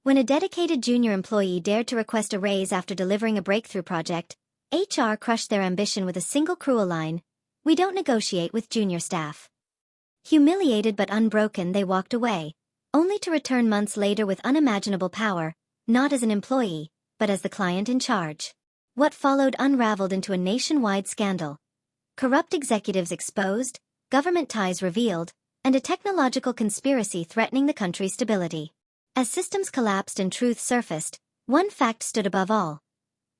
When a dedicated junior employee dared to request a raise after delivering a breakthrough project, HR crushed their ambition with a single cruel line: "We don't negotiate with junior staff." Humiliated but unbroken, they walked away, only to return months later with unimaginable power, not as an employee, but as the client in charge. What followed unraveled into a nationwide scandal. Corrupt executives exposed, government ties revealed, and a technological conspiracy threatening the country's stability. As systems collapsed and truth surfaced, one fact stood above all.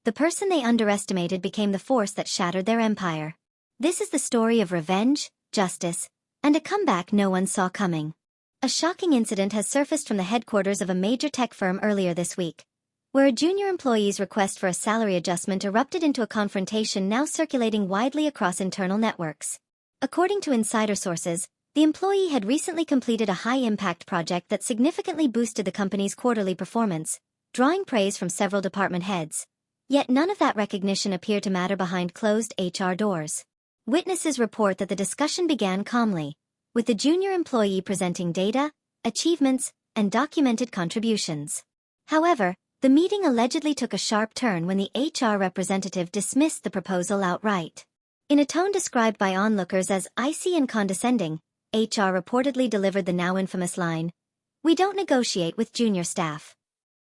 The person they underestimated became the force that shattered their empire. This is the story of revenge, justice, and a comeback no one saw coming. A shocking incident has surfaced from the headquarters of a major tech firm earlier this week, where a junior employee's request for a salary adjustment erupted into a confrontation now circulating widely across internal networks. According to insider sources, the employee had recently completed a high-impact project that significantly boosted the company's quarterly performance, drawing praise from several department heads. Yet none of that recognition appeared to matter behind closed HR doors. Witnesses report that the discussion began calmly, with the junior employee presenting data, achievements, and documented contributions. However, the meeting allegedly took a sharp turn when the HR representative dismissed the proposal outright. In a tone described by onlookers as icy and condescending, HR reportedly delivered the now infamous line, "We don't negotiate with junior staff."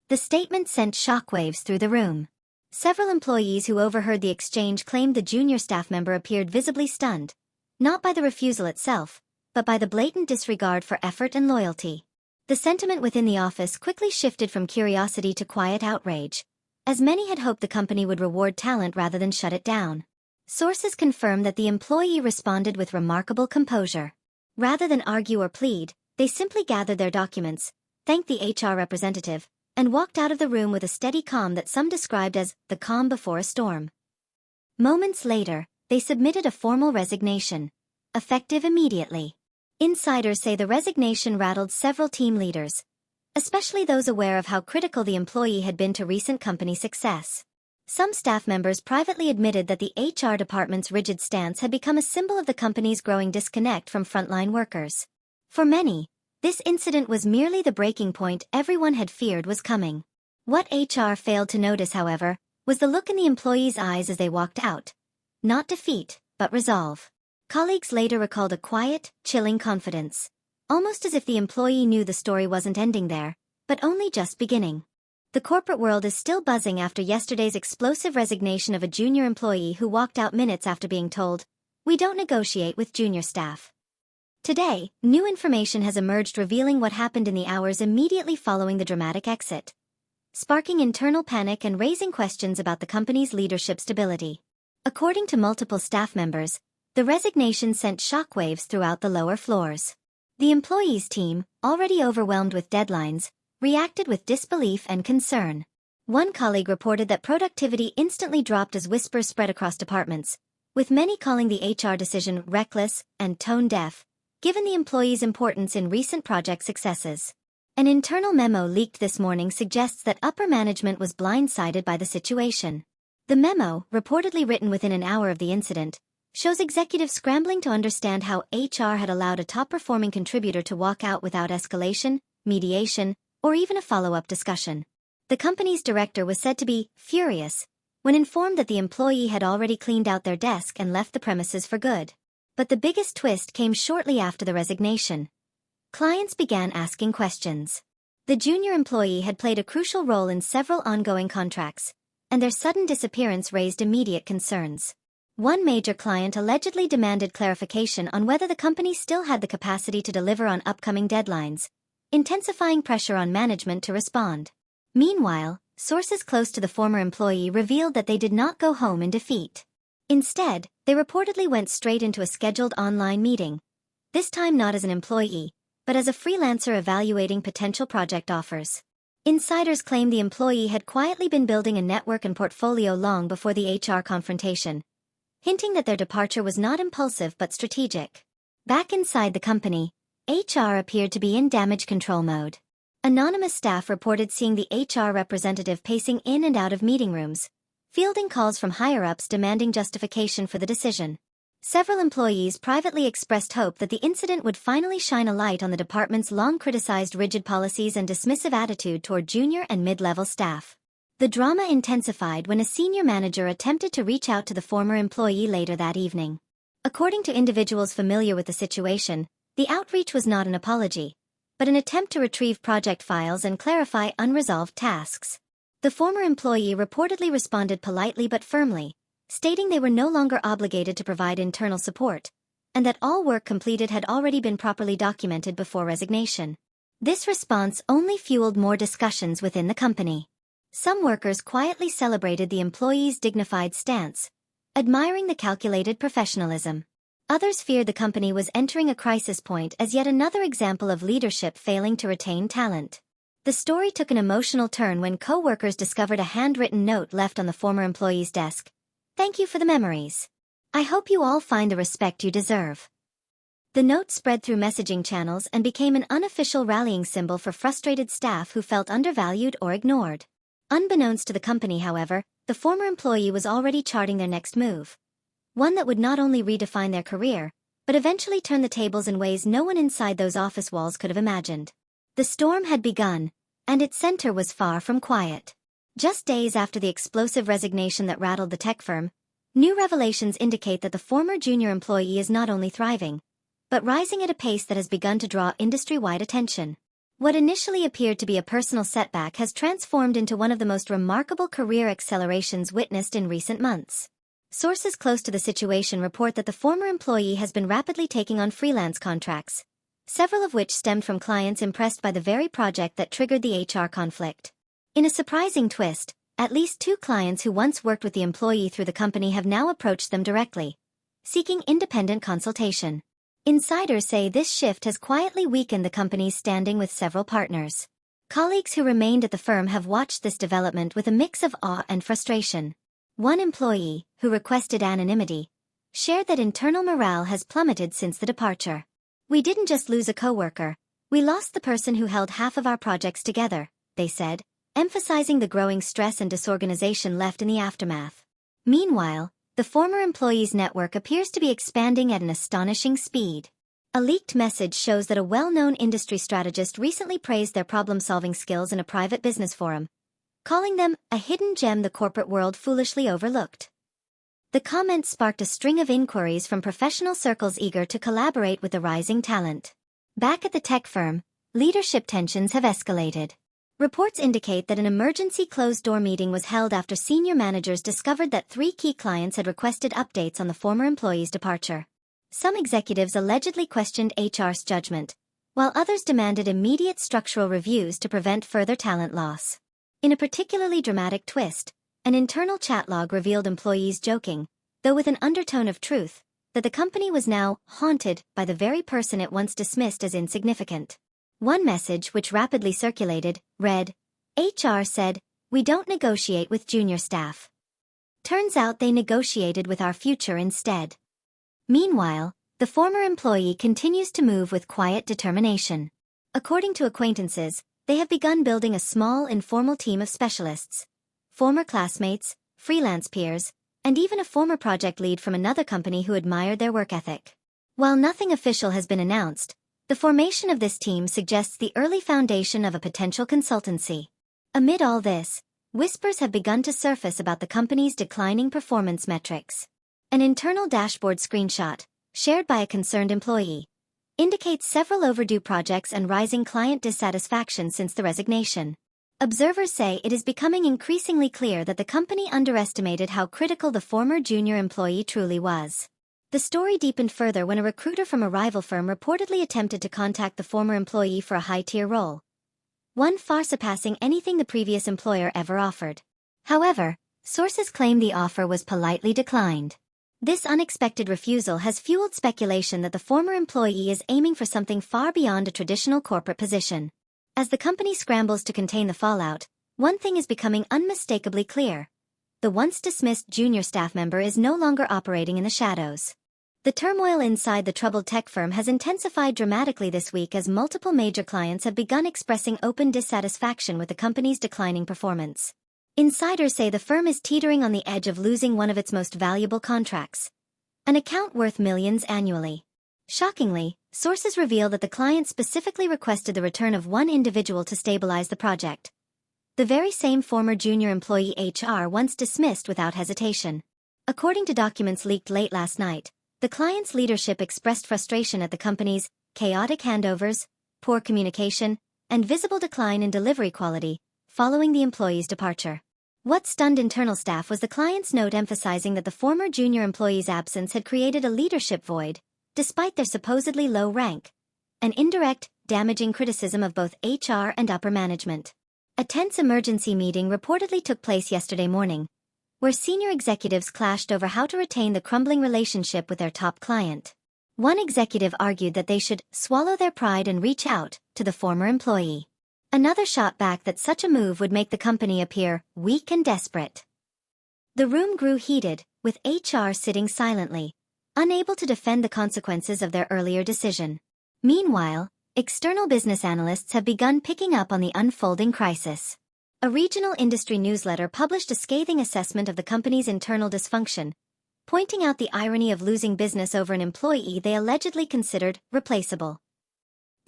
The statement sent shockwaves through the room. Several employees who overheard the exchange claimed the junior staff member appeared visibly stunned, not by the refusal itself, but by the blatant disregard for effort and loyalty. The sentiment within the office quickly shifted from curiosity to quiet outrage, as many had hoped the company would reward talent rather than shut it down. Sources confirm that the employee responded with remarkable composure. Rather than argue or plead, they simply gathered their documents, thanked the HR representative, and walked out of the room with a steady calm that some described as the calm before a storm. Moments later, they submitted a formal resignation, effective immediately. Insiders say the resignation rattled several team leaders, especially those aware of how critical the employee had been to recent company success. Some staff members privately admitted that the HR department's rigid stance had become a symbol of the company's growing disconnect from frontline workers. For many, this incident was merely the breaking point everyone had feared was coming. What HR failed to notice, however, was the look in the employee's eyes as they walked out. Not defeat, but resolve. Colleagues later recalled a quiet, chilling confidence, almost as if the employee knew the story wasn't ending there, but only just beginning. The corporate world is still buzzing after yesterday's explosive resignation of a junior employee who walked out minutes after being told, "We don't negotiate with junior staff." Today, new information has emerged revealing what happened in the hours immediately following the dramatic exit, sparking internal panic and raising questions about the company's leadership stability. According to multiple staff members, the resignation sent shockwaves throughout the lower floors. The employees' team, already overwhelmed with deadlines, reacted with disbelief and concern. One colleague reported that productivity instantly dropped as whispers spread across departments, with many calling the HR decision reckless and tone-deaf, given the employee's importance in recent project successes. An internal memo leaked this morning suggests that upper management was blindsided by the situation. The memo, reportedly written within an hour of the incident, shows executives scrambling to understand how HR had allowed a top-performing contributor to walk out without escalation, mediation, or even a follow-up discussion. The company's director was said to be furious when informed that the employee had already cleaned out their desk and left the premises for good. But the biggest twist came shortly after the resignation. Clients began asking questions. The junior employee had played a crucial role in several ongoing contracts, and their sudden disappearance raised immediate concerns. One major client allegedly demanded clarification on whether the company still had the capacity to deliver on upcoming deadlines, intensifying pressure on management to respond. Meanwhile, sources close to the former employee revealed that they did not go home in defeat. Instead, they reportedly went straight into a scheduled online meeting, this time not as an employee, but as a freelancer evaluating potential project offers. Insiders claim the employee had quietly been building a network and portfolio long before the HR confrontation, hinting that their departure was not impulsive but strategic. Back inside the company, HR appeared to be in damage control mode. Anonymous staff reported seeing the HR representative pacing in and out of meeting rooms, fielding calls from higher-ups demanding justification for the decision. Several employees privately expressed hope that the incident would finally shine a light on the department's long-criticized rigid policies and dismissive attitude toward junior and mid-level staff. The drama intensified when a senior manager attempted to reach out to the former employee later that evening. According to individuals familiar with the situation, the outreach was not an apology, but an attempt to retrieve project files and clarify unresolved tasks. The former employee reportedly responded politely but firmly, stating they were no longer obligated to provide internal support, and that all work completed had already been properly documented before resignation. This response only fueled more discussions within the company. Some workers quietly celebrated the employee's dignified stance, admiring the calculated professionalism. Others feared the company was entering a crisis point as yet another example of leadership failing to retain talent. The story took an emotional turn when co-workers discovered a handwritten note left on the former employee's desk. "Thank you for the memories. I hope you all find the respect you deserve." The note spread through messaging channels and became an unofficial rallying symbol for frustrated staff who felt undervalued or ignored. Unbeknownst to the company, however, the former employee was already charting their next move. One that would not only redefine their career, but eventually turn the tables in ways no one inside those office walls could have imagined. The storm had begun, and its center was far from quiet. Just days after the explosive resignation that rattled the tech firm, new revelations indicate that the former junior employee is not only thriving, but rising at a pace that has begun to draw industry-wide attention. What initially appeared to be a personal setback has transformed into one of the most remarkable career accelerations witnessed in recent months. Sources close to the situation report that the former employee has been rapidly taking on freelance contracts, several of which stemmed from clients impressed by the very project that triggered the HR conflict. In a surprising twist, at least 2 clients who once worked with the employee through the company have now approached them directly, seeking independent consultation. Insiders say this shift has quietly weakened the company's standing with several partners. Colleagues who remained at the firm have watched this development with a mix of awe and frustration. One employee, who requested anonymity, shared that internal morale has plummeted since the departure. "We didn't just lose a coworker, we lost the person who held half of our projects together," they said, emphasizing the growing stress and disorganization left in the aftermath. Meanwhile, the former employee's network appears to be expanding at an astonishing speed. A leaked message shows that a well-known industry strategist recently praised their problem-solving skills in a private business forum, calling them a hidden gem the corporate world foolishly overlooked. The comment sparked a string of inquiries from professional circles eager to collaborate with the rising talent. Back at the tech firm, leadership tensions have escalated. Reports indicate that an emergency closed-door meeting was held after senior managers discovered that 3 key clients had requested updates on the former employee's departure. Some executives allegedly questioned HR's judgment, while others demanded immediate structural reviews to prevent further talent loss. In a particularly dramatic twist, an internal chat log revealed employees joking, though with an undertone of truth, that the company was now haunted by the very person it once dismissed as insignificant. One message, which rapidly circulated, read, "HR said, we don't negotiate with junior staff. Turns out they negotiated with our future instead." Meanwhile, the former employee continues to move with quiet determination. According to acquaintances, they have begun building a small informal team of specialists, former classmates, freelance peers, and even a former project lead from another company who admired their work ethic. While nothing official has been announced, the formation of this team suggests the early foundation of a potential consultancy. Amid all this, whispers have begun to surface about the company's declining performance metrics. An internal dashboard screenshot, shared by a concerned employee, indicates several overdue projects and rising client dissatisfaction since the resignation. Observers say it is becoming increasingly clear that the company underestimated how critical the former junior employee truly was. The story deepened further when a recruiter from a rival firm reportedly attempted to contact the former employee for a high-tier role, one far surpassing anything the previous employer ever offered. However, sources claim the offer was politely declined. This unexpected refusal has fueled speculation that the former employee is aiming for something far beyond a traditional corporate position. As the company scrambles to contain the fallout, one thing is becoming unmistakably clear. The once dismissed junior staff member is no longer operating in the shadows. The turmoil inside the troubled tech firm has intensified dramatically this week as multiple major clients have begun expressing open dissatisfaction with the company's declining performance. Insiders say the firm is teetering on the edge of losing one of its most valuable contracts, an account worth millions annually. Shockingly, sources reveal that the client specifically requested the return of one individual to stabilize the project. The very same former junior employee HR once dismissed without hesitation. According to documents leaked late last night, the client's leadership expressed frustration at the company's chaotic handovers, poor communication, and visible decline in delivery quality following the employee's departure. What stunned internal staff was the client's note emphasizing that the former junior employee's absence had created a leadership void, despite their supposedly low rank, an indirect, damaging criticism of both HR and upper management. A tense emergency meeting reportedly took place yesterday morning, where senior executives clashed over how to retain the crumbling relationship with their top client. One executive argued that they should swallow their pride and reach out to the former employee. Another shot back that such a move would make the company appear weak and desperate. The room grew heated, with HR sitting silently, unable to defend the consequences of their earlier decision. Meanwhile, external business analysts have begun picking up on the unfolding crisis. A regional industry newsletter published a scathing assessment of the company's internal dysfunction, pointing out the irony of losing business over an employee they allegedly considered replaceable.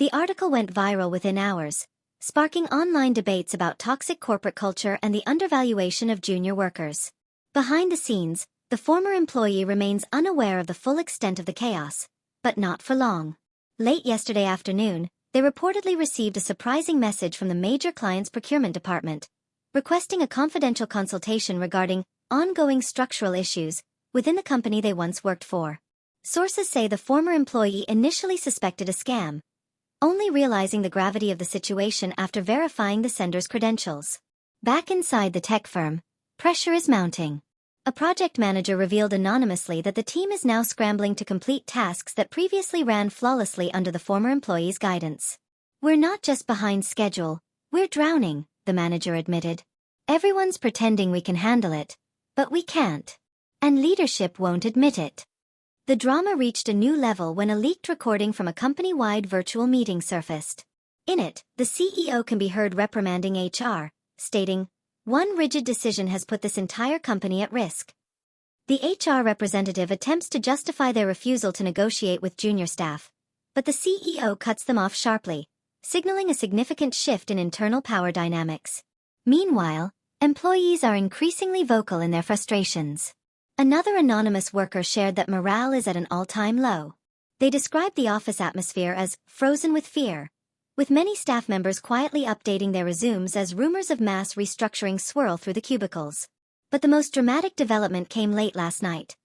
The article went viral within hours, sparking online debates about toxic corporate culture and the undervaluation of junior workers. Behind the scenes, the former employee remains unaware of the full extent of the chaos, but not for long. Late yesterday afternoon, they reportedly received a surprising message from the major client's procurement department, requesting a confidential consultation regarding ongoing structural issues within the company they once worked for. Sources say the former employee initially suspected a scam, only realizing the gravity of the situation after verifying the sender's credentials. Back inside the tech firm, pressure is mounting. A project manager revealed anonymously that the team is now scrambling to complete tasks that previously ran flawlessly under the former employee's guidance. "We're not just behind schedule, we're drowning," the manager admitted. "Everyone's pretending we can handle it, but we can't. And leadership won't admit it." The drama reached a new level when a leaked recording from a company-wide virtual meeting surfaced. In it, the CEO can be heard reprimanding HR, stating, "One rigid decision has put this entire company at risk." The HR representative attempts to justify their refusal to negotiate with junior staff, but the CEO cuts them off sharply, signaling a significant shift in internal power dynamics. Meanwhile, employees are increasingly vocal in their frustrations. Another anonymous worker shared that morale is at an all-time low. They described the office atmosphere as frozen with fear, with many staff members quietly updating their resumes as rumors of mass restructuring swirl through the cubicles. But the most dramatic development came late last night.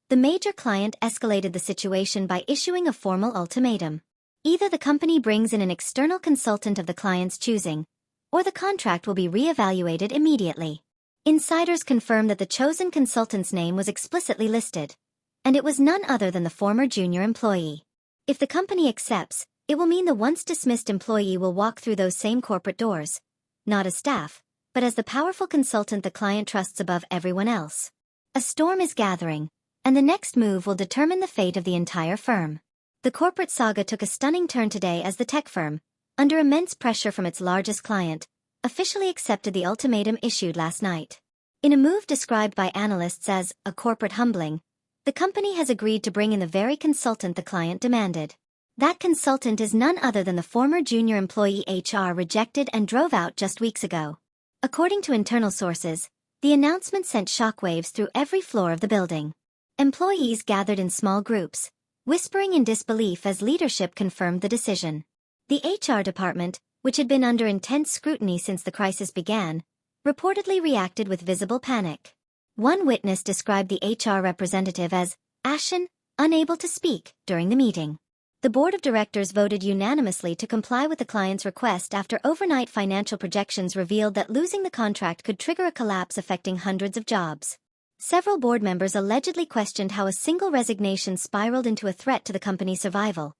The major client escalated the situation by issuing a formal ultimatum. Either the company brings in an external consultant of the client's choosing, or the contract will be re-evaluated immediately. Insiders confirm that the chosen consultant's name was explicitly listed, and it was none other than the former junior employee. If the company accepts, it will mean the once dismissed employee will walk through those same corporate doors, not as staff, but as the powerful consultant the client trusts above everyone else. A storm is gathering, and the next move will determine the fate of the entire firm. The corporate saga took a stunning turn today as the tech firm, under immense pressure from its largest client, officially accepted the ultimatum issued last night. In a move described by analysts as a corporate humbling, the company has agreed to bring in the very consultant the client demanded. That consultant is none other than the former junior employee HR rejected and drove out just weeks ago. According to internal sources, the announcement sent shockwaves through every floor of the building. Employees gathered in small groups, whispering in disbelief as leadership confirmed the decision. The HR department, which had been under intense scrutiny since the crisis began, reportedly reacted with visible panic. One witness described the HR representative as ashen, unable to speak during the meeting. The board of directors voted unanimously to comply with the client's request after overnight financial projections revealed that losing the contract could trigger a collapse affecting hundreds of jobs. Several board members allegedly questioned how a single resignation spiraled into a threat to the company's survival.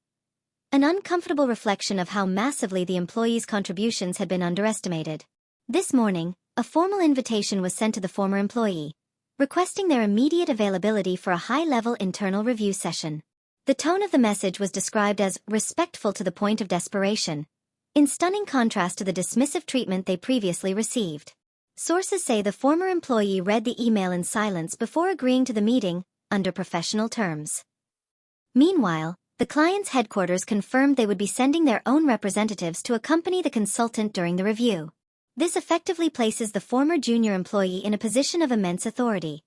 An uncomfortable reflection of how massively the employees' contributions had been underestimated. This morning, a formal invitation was sent to the former employee, requesting their immediate availability for a high-level internal review session. The tone of the message was described as respectful to the point of desperation, in stunning contrast to the dismissive treatment they previously received. Sources say the former employee read the email in silence before agreeing to the meeting, under professional terms. Meanwhile, the client's headquarters confirmed they would be sending their own representatives to accompany the consultant during the review. This effectively places the former junior employee in a position of immense authority.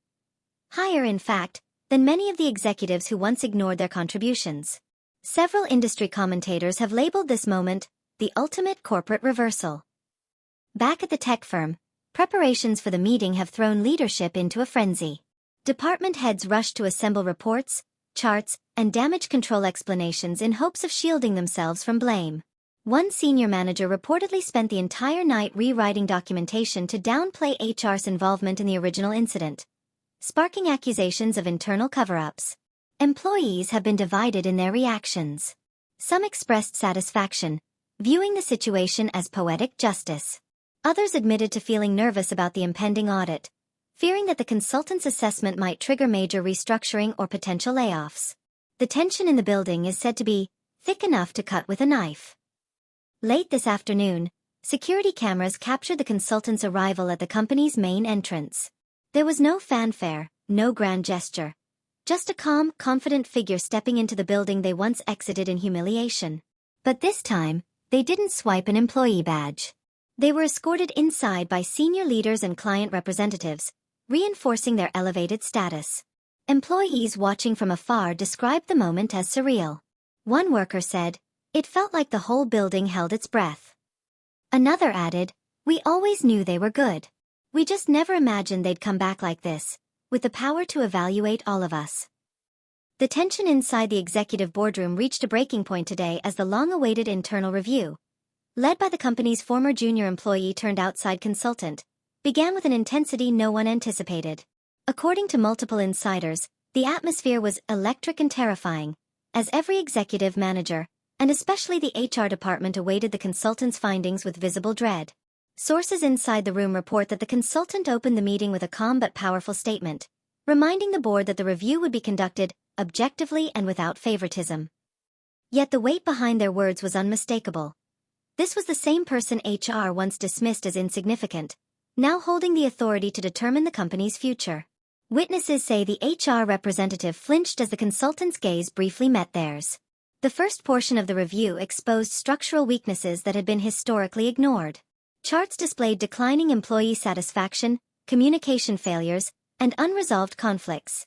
Higher, in fact, than many of the executives who once ignored their contributions. Several industry commentators have labeled this moment the ultimate corporate reversal. Back at the tech firm, preparations for the meeting have thrown leadership into a frenzy. Department heads rush to assemble reports, charts, and damage control explanations in hopes of shielding themselves from blame. One senior manager reportedly spent the entire night rewriting documentation to downplay HR's involvement in the original incident, sparking accusations of internal cover-ups. Employees have been divided in their reactions. Some expressed satisfaction, viewing the situation as poetic justice. Others admitted to feeling nervous about the impending audit, fearing that the consultant's assessment might trigger major restructuring or potential layoffs. The tension in the building is said to be thick enough to cut with a knife. Late this afternoon, security cameras captured the consultant's arrival at the company's main entrance. There was no fanfare, no grand gesture. Just a calm, confident figure stepping into the building they once exited in humiliation. But this time, they didn't swipe an employee badge. They were escorted inside by senior leaders and client representatives, reinforcing their elevated status. Employees watching from afar described the moment as surreal. One worker said, "It felt like the whole building held its breath." Another added, "We always knew they were good. We just never imagined they'd come back like this, with the power to evaluate all of us." The tension inside the executive boardroom reached a breaking point today as the long-awaited internal review, led by the company's former junior employee turned outside consultant, began with an intensity no one anticipated. According to multiple insiders, the atmosphere was electric and terrifying, as every executive manager, and especially the HR department, awaited the consultant's findings with visible dread. Sources inside the room report that the consultant opened the meeting with a calm but powerful statement, reminding the board that the review would be conducted objectively and without favoritism. Yet the weight behind their words was unmistakable. This was the same person HR once dismissed as insignificant, now holding the authority to determine the company's future. Witnesses say the HR representative flinched as the consultant's gaze briefly met theirs. The first portion of the review exposed structural weaknesses that had been historically ignored. Charts displayed declining employee satisfaction, communication failures, and unresolved conflicts,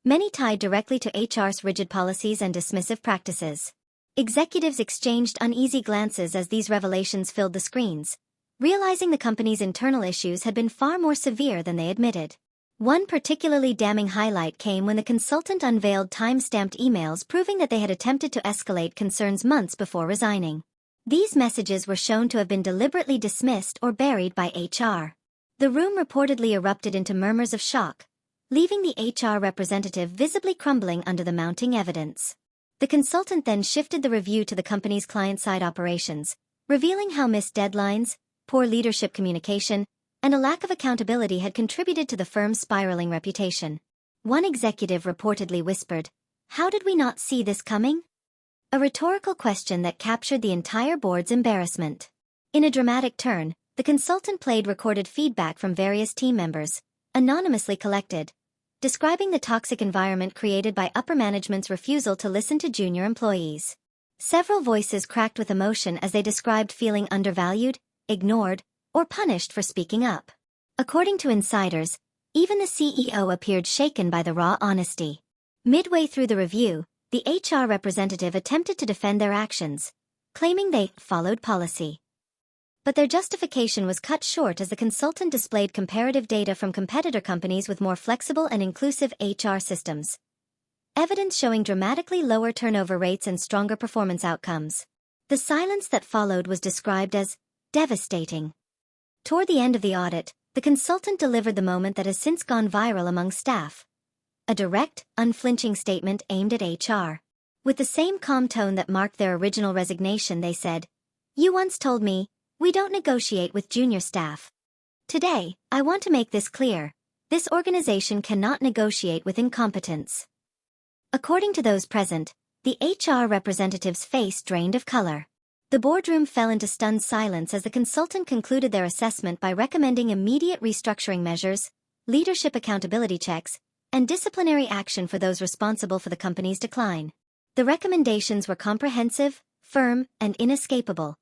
many tied directly to HR's rigid policies and dismissive practices. Executives exchanged uneasy glances as these revelations filled the screens, realizing the company's internal issues had been far more severe than they admitted. One particularly damning highlight came when the consultant unveiled time-stamped emails proving that they had attempted to escalate concerns months before resigning. These messages were shown to have been deliberately dismissed or buried by HR. The room reportedly erupted into murmurs of shock, leaving the HR representative visibly crumbling under the mounting evidence. The consultant then shifted the review to the company's client-side operations, revealing how missed deadlines, poor leadership communication, and a lack of accountability had contributed to the firm's spiraling reputation. One executive reportedly whispered, "How did we not see this coming?" A rhetorical question that captured the entire board's embarrassment. In a dramatic turn, the consultant played recorded feedback from various team members, anonymously collected, describing the toxic environment created by upper management's refusal to listen to junior employees. Several voices cracked with emotion as they described feeling undervalued, ignored, or punished for speaking up. According to insiders, even the CEO appeared shaken by the raw honesty. Midway through the review, the HR representative attempted to defend their actions, claiming they followed policy. But their justification was cut short as the consultant displayed comparative data from competitor companies with more flexible and inclusive HR systems, evidence showing dramatically lower turnover rates and stronger performance outcomes. The silence that followed was described as devastating. Toward the end of the audit, the consultant delivered the moment that has since gone viral among staff. A direct, unflinching statement aimed at HR. With the same calm tone that marked their original resignation, they said, "You once told me, we don't negotiate with junior staff. Today, I want to make this clear. This organization cannot negotiate with incompetence." According to those present, the HR representative's face drained of color. The boardroom fell into stunned silence as the consultant concluded their assessment by recommending immediate restructuring measures, leadership accountability checks, and disciplinary action for those responsible for the company's decline. The recommendations were comprehensive, firm, and inescapable,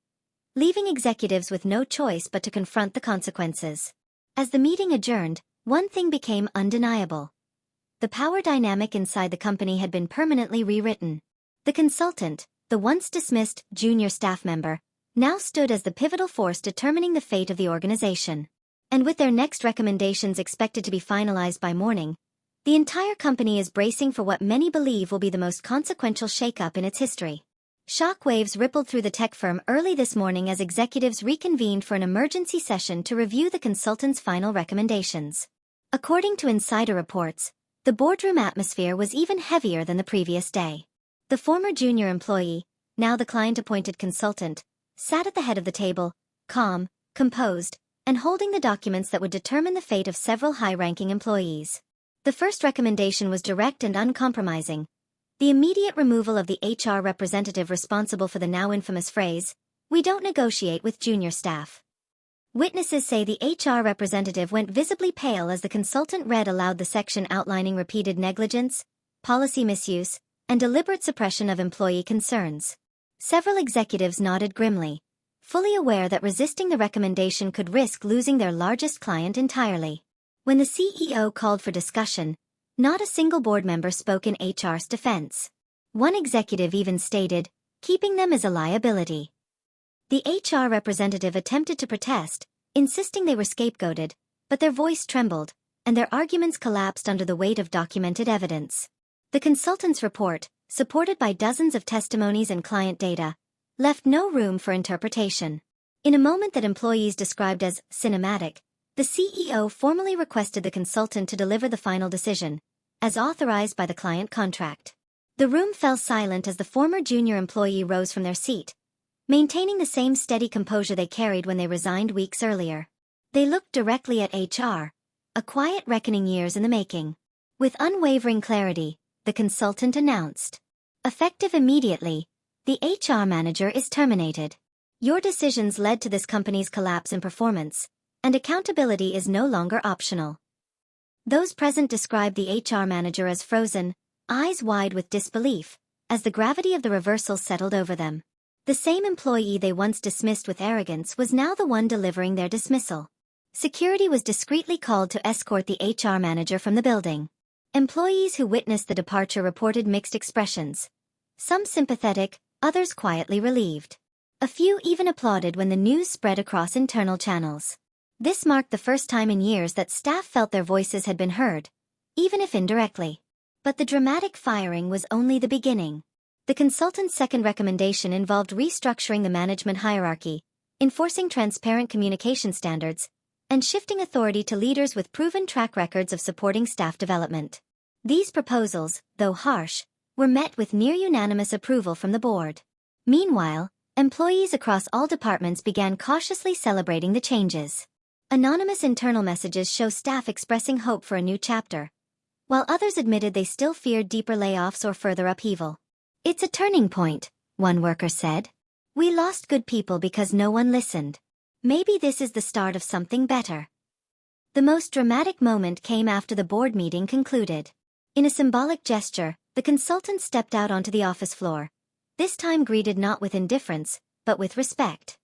leaving executives with no choice but to confront the consequences. As the meeting adjourned, one thing became undeniable. The power dynamic inside the company had been permanently rewritten. The consultant, the once dismissed junior staff member, now stood as the pivotal force determining the fate of the organization. And with their next recommendations expected to be finalized by morning, the entire company is bracing for what many believe will be the most consequential shakeup in its history. Shockwaves rippled through the tech firm early this morning as executives reconvened for an emergency session to review the consultant's final recommendations. According to insider reports, the boardroom atmosphere was even heavier than the previous day. The former junior employee, now the client-appointed consultant, sat at the head of the table, calm, composed, and holding the documents that would determine the fate of several high-ranking employees. The first recommendation was direct and uncompromising: the immediate removal of the HR representative responsible for the now infamous phrase, "We don't negotiate with junior staff." Witnesses say the HR representative went visibly pale as the consultant read aloud the section outlining repeated negligence, policy misuse, and deliberate suppression of employee concerns. Several executives nodded grimly, fully aware that resisting the recommendation could risk losing their largest client entirely. When the CEO called for discussion, not a single board member spoke in HR's defense. One executive even stated, "Keeping them is a liability." The HR representative attempted to protest, insisting they were scapegoated, but their voice trembled, and their arguments collapsed under the weight of documented evidence. The consultant's report, supported by dozens of testimonies and client data, left no room for interpretation. In a moment that employees described as cinematic, the CEO formally requested the consultant to deliver the final decision, as authorized by the client contract. The room fell silent as the former junior employee rose from their seat, maintaining the same steady composure they carried when they resigned weeks earlier. They looked directly at HR, a quiet reckoning years in the making. With unwavering clarity, the consultant announced, "Effective immediately, the HR manager is terminated. Your decisions led to this company's collapse in performance, and accountability is no longer optional." Those present described the HR manager as frozen, eyes wide with disbelief, as the gravity of the reversal settled over them. The same employee they once dismissed with arrogance was now the one delivering their dismissal. Security was discreetly called to escort the HR manager from the building. Employees who witnessed the departure reported mixed expressions. Some sympathetic, others quietly relieved. A few even applauded when the news spread across internal channels. This marked the first time in years that staff felt their voices had been heard, even if indirectly. But the dramatic firing was only the beginning. The consultant's second recommendation involved restructuring the management hierarchy, enforcing transparent communication standards, and shifting authority to leaders with proven track records of supporting staff development. These proposals, though harsh, were met with near-unanimous approval from the board. Meanwhile, employees across all departments began cautiously celebrating the changes. Anonymous internal messages show staff expressing hope for a new chapter, while others admitted they still feared deeper layoffs or further upheaval. "It's a turning point," one worker said. "We lost good people because no one listened. Maybe this is the start of something better." The most dramatic moment came after the board meeting concluded. In a symbolic gesture, the consultant stepped out onto the office floor, this time greeted not with indifference, but with respect.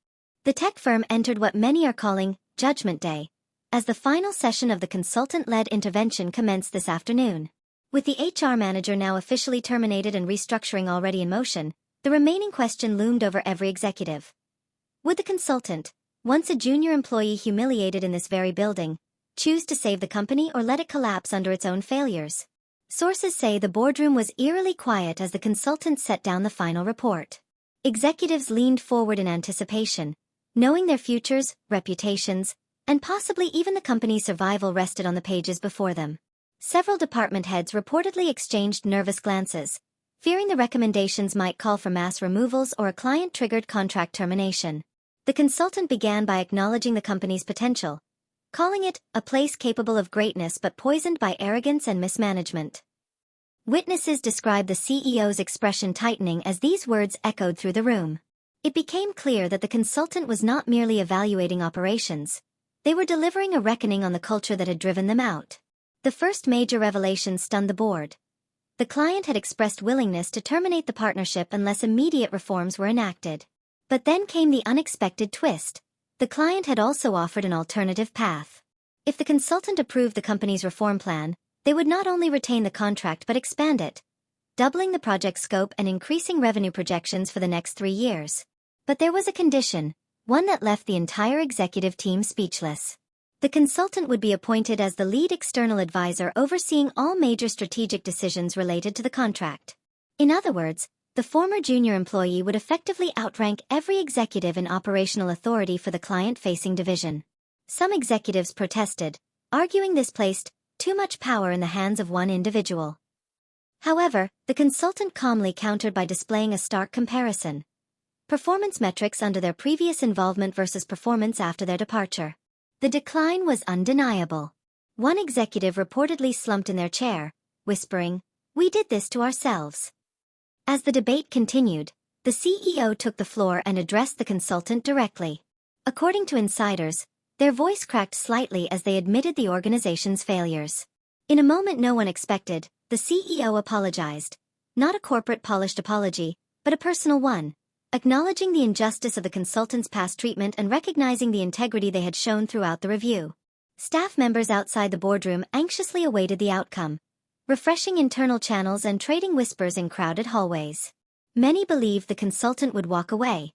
The tech firm entered what many are calling Judgment Day, as the final session of the consultant-led intervention commenced this afternoon. With the HR manager now officially terminated and restructuring already in motion, the remaining question loomed over every executive. Would the consultant, once a junior employee humiliated in this very building, choose to save the company or let it collapse under its own failures? Sources say the boardroom was eerily quiet as the consultant set down the final report. Executives leaned forward in anticipation, knowing their futures, reputations, and possibly even the company's survival rested on the pages before them. Several department heads reportedly exchanged nervous glances, fearing the recommendations might call for mass removals or a client-triggered contract termination. The consultant began by acknowledging the company's potential, calling it a place capable of greatness but poisoned by arrogance and mismanagement. Witnesses described the CEO's expression tightening as these words echoed through the room. It became clear that the consultant was not merely evaluating operations. They were delivering a reckoning on the culture that had driven them out. The first major revelation stunned the board. The client had expressed willingness to terminate the partnership unless immediate reforms were enacted. But then came the unexpected twist. The client had also offered an alternative path. If the consultant approved the company's reform plan, they would not only retain the contract but expand it, doubling the project scope and increasing revenue projections for the next 3 years. But there was a condition, one that left the entire executive team speechless. The consultant would be appointed as the lead external advisor overseeing all major strategic decisions related to the contract. In other words, the former junior employee would effectively outrank every executive in operational authority for the client-facing division. Some executives protested, arguing this placed too much power in the hands of one individual. However, the consultant calmly countered by displaying a stark comparison. Performance metrics under their previous involvement versus performance after their departure. The decline was undeniable. One executive reportedly slumped in their chair, whispering, "We did this to ourselves." As the debate continued, the CEO took the floor and addressed the consultant directly. According to insiders, their voice cracked slightly as they admitted the organization's failures. In a moment no one expected, the CEO apologized. Not a corporate polished apology, but a personal one, acknowledging the injustice of the consultant's past treatment and recognizing the integrity they had shown throughout the review. Staff members outside the boardroom anxiously awaited the outcome, refreshing internal channels and trading whispers in crowded hallways. Many believed the consultant would walk away,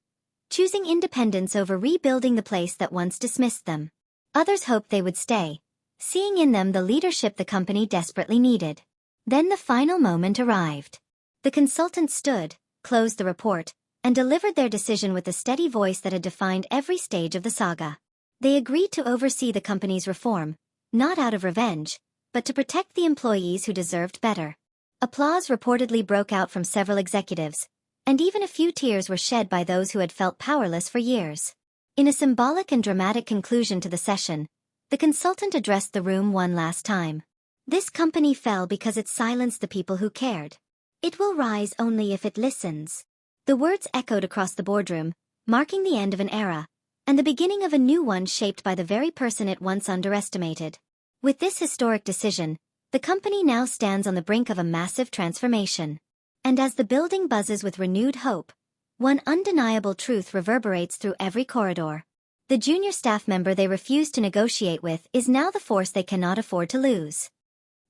choosing independence over rebuilding the place that once dismissed them. Others hoped they would stay, seeing in them the leadership the company desperately needed. Then the final moment arrived. The consultant stood, closed the report, and delivered their decision with the steady voice that had defined every stage of the saga. They agreed to oversee the company's reform, not out of revenge, but to protect the employees who deserved better. Applause reportedly broke out from several executives, and even a few tears were shed by those who had felt powerless for years. In a symbolic and dramatic conclusion to the session, the consultant addressed the room one last time. This company fell because it silenced the people who cared. It will rise only if it listens. The words echoed across the boardroom, marking the end of an era, and the beginning of a new one shaped by the very person it once underestimated. With this historic decision, the company now stands on the brink of a massive transformation. And as the building buzzes with renewed hope, one undeniable truth reverberates through every corridor. The junior staff member they refused to negotiate with is now the force they cannot afford to lose.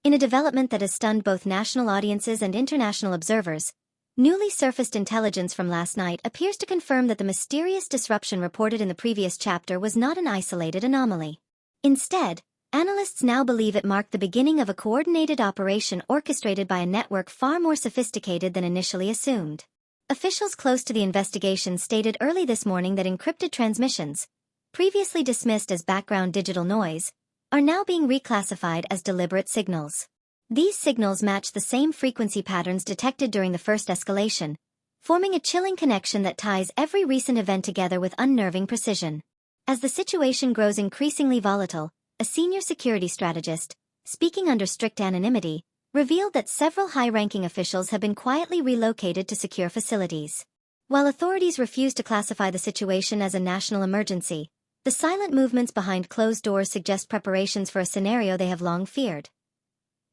In a development that has stunned both national audiences and international observers, newly surfaced intelligence from last night appears to confirm that the mysterious disruption reported in the previous chapter was not an isolated anomaly. Instead, analysts now believe it marked the beginning of a coordinated operation orchestrated by a network far more sophisticated than initially assumed. Officials close to the investigation stated early this morning that encrypted transmissions, previously dismissed as background digital noise, are now being reclassified as deliberate signals. These signals match the same frequency patterns detected during the first escalation, forming a chilling connection that ties every recent event together with unnerving precision. As the situation grows increasingly volatile, a senior security strategist, speaking under strict anonymity, revealed that several high-ranking officials have been quietly relocated to secure facilities. While authorities refuse to classify the situation as a national emergency, the silent movements behind closed doors suggest preparations for a scenario they have long feared.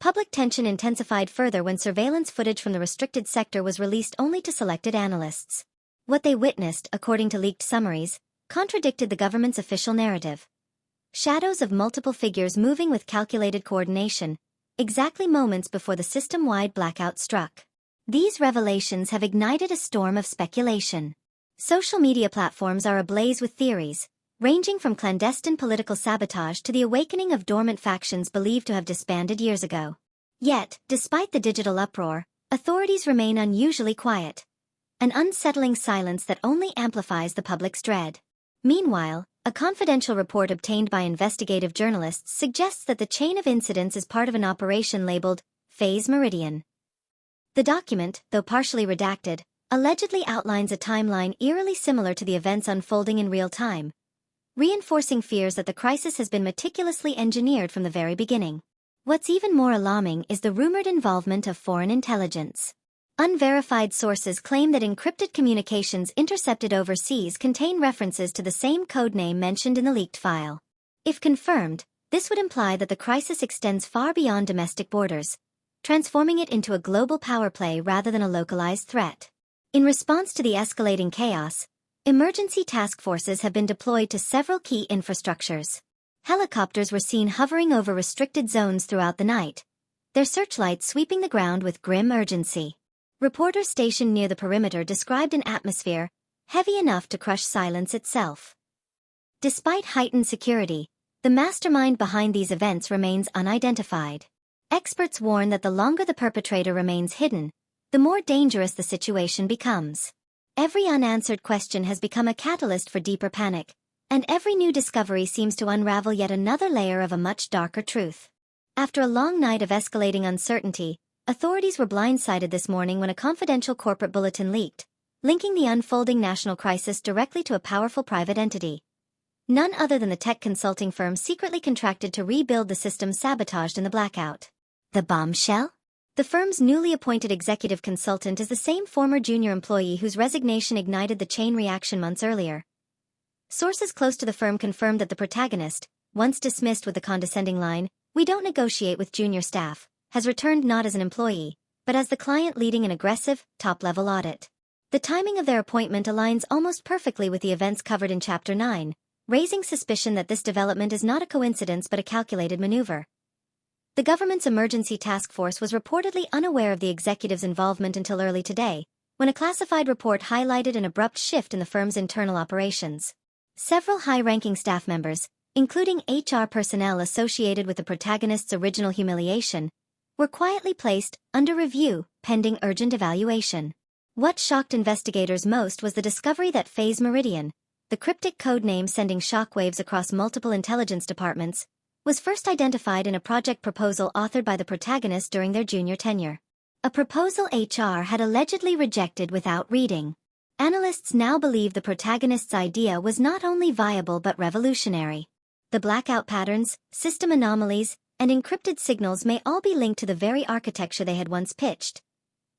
Public tension intensified further when surveillance footage from the restricted sector was released only to selected analysts. What they witnessed, according to leaked summaries, contradicted the government's official narrative. Shadows of multiple figures moving with calculated coordination, exactly moments before the system-wide blackout struck. These revelations have ignited a storm of speculation. Social media platforms are ablaze with theories, ranging from clandestine political sabotage to the awakening of dormant factions believed to have disbanded years ago. Yet, despite the digital uproar, authorities remain unusually quiet. An unsettling silence that only amplifies the public's dread. Meanwhile, a confidential report obtained by investigative journalists suggests that the chain of incidents is part of an operation labeled Phase Meridian. The document, though partially redacted, allegedly outlines a timeline eerily similar to the events unfolding in real time, reinforcing fears that the crisis has been meticulously engineered from the very beginning. What's even more alarming is the rumored involvement of foreign intelligence. Unverified sources claim that encrypted communications intercepted overseas contain references to the same codename mentioned in the leaked file. If confirmed, This would imply that the crisis extends far beyond domestic borders, transforming it into a global power play rather than a localized threat. In response to the escalating chaos, emergency task forces have been deployed to several key infrastructures. Helicopters were seen hovering over restricted zones throughout the night, their searchlights sweeping the ground with grim urgency. Reporters stationed near the perimeter described an atmosphere heavy enough to crush silence itself. Despite heightened security, the mastermind behind these events remains unidentified. Experts warn that the longer the perpetrator remains hidden, the more dangerous the situation becomes. Every unanswered question has become a catalyst for deeper panic, and every new discovery seems to unravel yet another layer of a much darker truth. After a long night of escalating uncertainty, authorities were blindsided this morning when a confidential corporate bulletin leaked, linking the unfolding national crisis directly to a powerful private entity. None other than the tech consulting firm secretly contracted to rebuild the system sabotaged in the blackout. The bombshell? The firm's newly appointed executive consultant is the same former junior employee whose resignation ignited the chain reaction months earlier. Sources close to the firm confirmed that the protagonist, once dismissed with the condescending line, "We don't negotiate with junior staff," has returned not as an employee, but as the client leading an aggressive, top-level audit. The timing of their appointment aligns almost perfectly with the events covered in Chapter 9, raising suspicion that this development is not a coincidence but a calculated maneuver. The government's emergency task force was reportedly unaware of the executive's involvement until early today, when a classified report highlighted an abrupt shift in the firm's internal operations. Several high-ranking staff members, including HR personnel associated with the protagonist's original humiliation, were quietly placed under review, pending urgent evaluation. What shocked investigators most was the discovery that Phase Meridian, the cryptic code name sending shockwaves across multiple intelligence departments, was first identified in a project proposal authored by the protagonist during their junior tenure. A proposal HR had allegedly rejected without reading. Analysts now believe the protagonist's idea was not only viable but revolutionary. The blackout patterns, system anomalies, and encrypted signals may all be linked to the very architecture they had once pitched.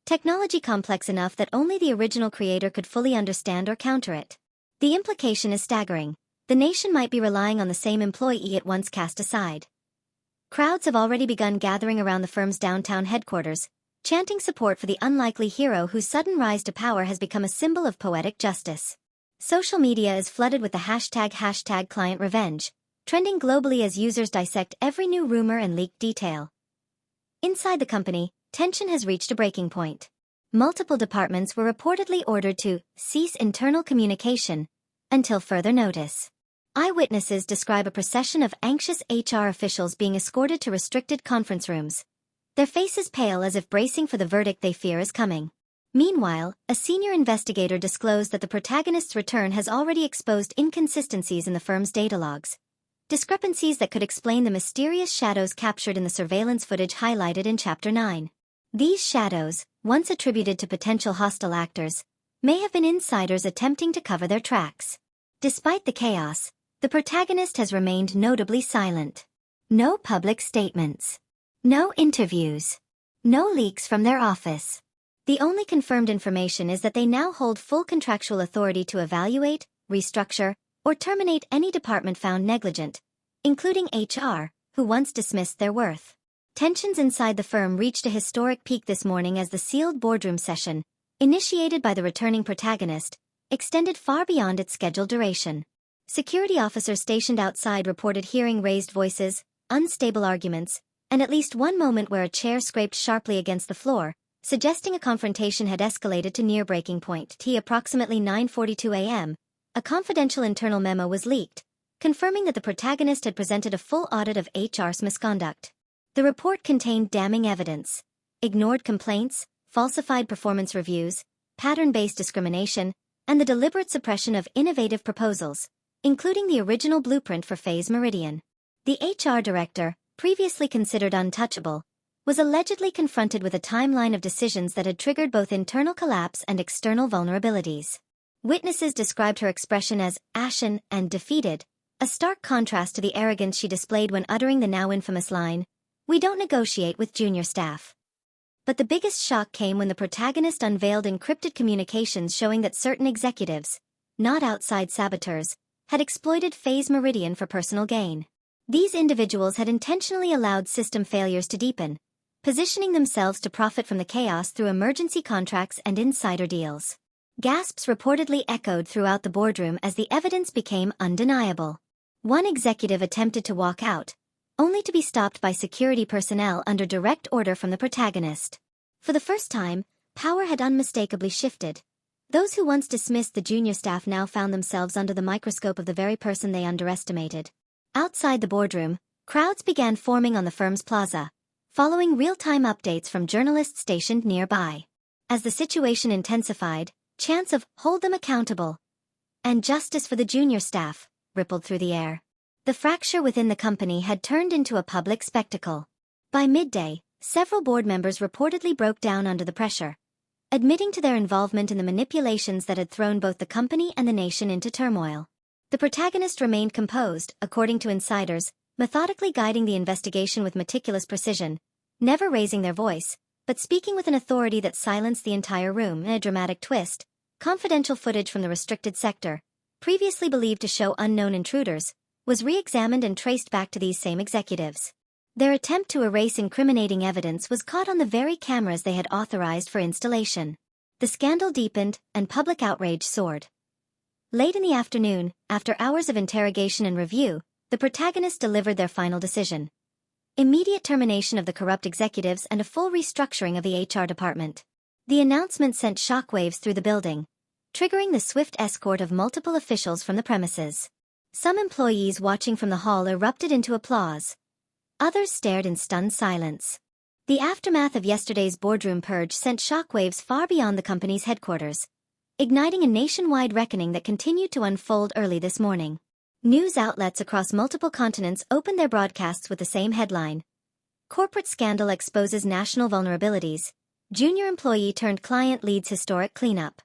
Technology complex enough that only the original creator could fully understand or counter it. The implication is staggering. The nation might be relying on the same employee it once cast aside. Crowds have already begun gathering around the firm's downtown headquarters, chanting support for the unlikely hero whose sudden rise to power has become a symbol of poetic justice. Social media is flooded with the hashtag client revenge, trending globally as users dissect every new rumor and leaked detail. Inside the company, tension has reached a breaking point. Multiple departments were reportedly ordered to cease internal communication until further notice. Eyewitnesses describe a procession of anxious HR officials being escorted to restricted conference rooms, their faces pale as if bracing for the verdict they fear is coming. Meanwhile, a senior investigator disclosed that the protagonist's return has already exposed inconsistencies in the firm's data logs, discrepancies that could explain the mysterious shadows captured in the surveillance footage highlighted in Chapter 9. These shadows, once attributed to potential hostile actors, may have been insiders attempting to cover their tracks. Despite the chaos, the protagonist has remained notably silent. No public statements. No interviews. No leaks from their office. The only confirmed information is that they now hold full contractual authority to evaluate, restructure, or terminate any department found negligent, including HR, who once dismissed their worth. Tensions inside the firm reached a historic peak this morning as the sealed boardroom session, initiated by the returning protagonist, extended far beyond its scheduled duration. Security officers stationed outside reported hearing raised voices, unstable arguments, and at least one moment where a chair scraped sharply against the floor, suggesting a confrontation had escalated to near breaking point. At approximately 9:42 a.m., a confidential internal memo was leaked, confirming that the protagonist had presented a full audit of HR's misconduct. The report contained damning evidence: ignored complaints, falsified performance reviews, pattern-based discrimination, and the deliberate suppression of innovative proposals, including the original blueprint for Phase Meridian. The HR director, previously considered untouchable, was allegedly confronted with a timeline of decisions that had triggered both internal collapse and external vulnerabilities. Witnesses described her expression as ashen and defeated, a stark contrast to the arrogance she displayed when uttering the now infamous line, "We don't negotiate with junior staff." But the biggest shock came when the protagonist unveiled encrypted communications showing that certain executives, not outside saboteurs, had exploited Phase Meridian for personal gain. These individuals had intentionally allowed system failures to deepen, positioning themselves to profit from the chaos through emergency contracts and insider deals. Gasps reportedly echoed throughout the boardroom as the evidence became undeniable. One executive attempted to walk out, only to be stopped by security personnel under direct order from the protagonist. For the first time, power had unmistakably shifted. Those who once dismissed the junior staff now found themselves under the microscope of the very person they underestimated. Outside the boardroom, crowds began forming on the firm's plaza, following real-time updates from journalists stationed nearby. As the situation intensified, chants of "hold them accountable" and "justice for the junior staff" rippled through the air. The fracture within the company had turned into a public spectacle. By midday, several board members reportedly broke down under the pressure, admitting to their involvement in the manipulations that had thrown both the company and the nation into turmoil. The protagonist remained composed, according to insiders, methodically guiding the investigation with meticulous precision, never raising their voice, but speaking with an authority that silenced the entire room. In a dramatic twist, confidential footage from the restricted sector, previously believed to show unknown intruders, was re-examined and traced back to these same executives. Their attempt to erase incriminating evidence was caught on the very cameras they had authorized for installation. The scandal deepened, and public outrage soared. Late in the afternoon, after hours of interrogation and review, the protagonists delivered their final decision: immediate termination of the corrupt executives and a full restructuring of the HR department. The announcement sent shockwaves through the building, triggering the swift escort of multiple officials from the premises. Some employees watching from the hall erupted into applause. Others stared in stunned silence. The aftermath of yesterday's boardroom purge sent shockwaves far beyond the company's headquarters, igniting a nationwide reckoning that continued to unfold early this morning. News outlets across multiple continents opened their broadcasts with the same headline: Corporate Scandal Exposes National Vulnerabilities. Junior Employee Turned Client Leads Historic Cleanup.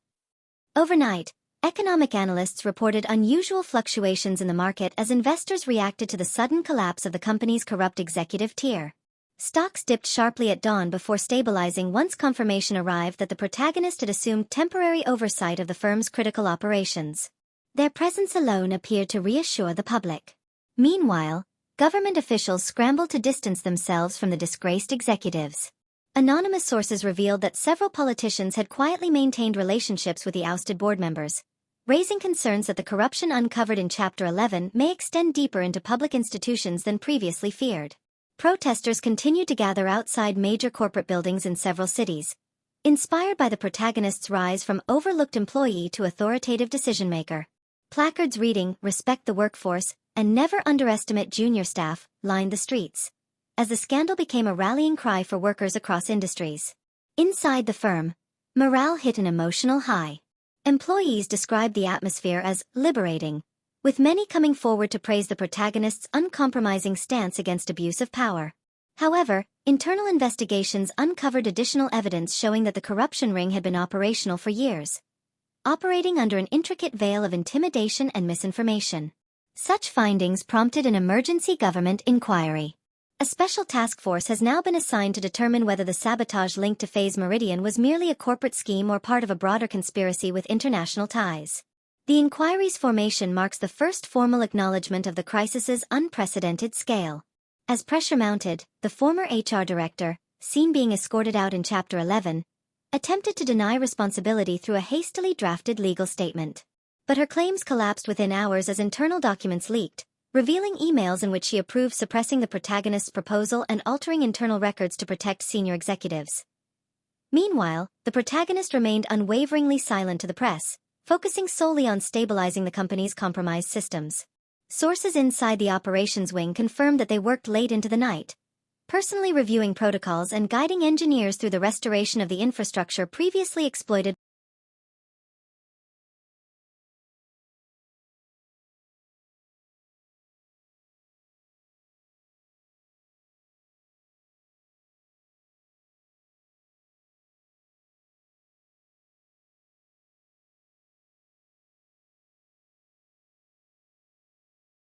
Overnight, economic analysts reported unusual fluctuations in the market as investors reacted to the sudden collapse of the company's corrupt executive tier. Stocks dipped sharply at dawn before stabilizing once confirmation arrived that the protagonist had assumed temporary oversight of the firm's critical operations. Their presence alone appeared to reassure the public. Meanwhile, government officials scrambled to distance themselves from the disgraced executives. Anonymous sources revealed that several politicians had quietly maintained relationships with the ousted board members, raising concerns that the corruption uncovered in Chapter 11 may extend deeper into public institutions than previously feared. Protesters continued to gather outside major corporate buildings in several cities, inspired by the protagonist's rise from overlooked employee to authoritative decision-maker. Placards reading "Respect the Workforce" and "Never Underestimate Junior Staff" lined the streets, as the scandal became a rallying cry for workers across industries. Inside the firm, morale hit an emotional high. Employees described the atmosphere as liberating, with many coming forward to praise the protagonist's uncompromising stance against abuse of power. However, internal investigations uncovered additional evidence showing that the corruption ring had been operational for years, operating under an intricate veil of intimidation and misinformation. Such findings prompted an emergency government inquiry. A special task force has now been assigned to determine whether the sabotage linked to Phase Meridian was merely a corporate scheme or part of a broader conspiracy with international ties. The inquiry's formation marks the first formal acknowledgement of the crisis's unprecedented scale. As pressure mounted, the former HR director, seen being escorted out in Chapter 11, attempted to deny responsibility through a hastily drafted legal statement. But her claims collapsed within hours as internal documents leaked, revealing emails in which she approved suppressing the protagonist's proposal and altering internal records to protect senior executives. Meanwhile, the protagonist remained unwaveringly silent to the press, focusing solely on stabilizing the company's compromised systems. Sources inside the operations wing confirmed that they worked late into the night, personally reviewing protocols and guiding engineers through the restoration of the infrastructure previously exploited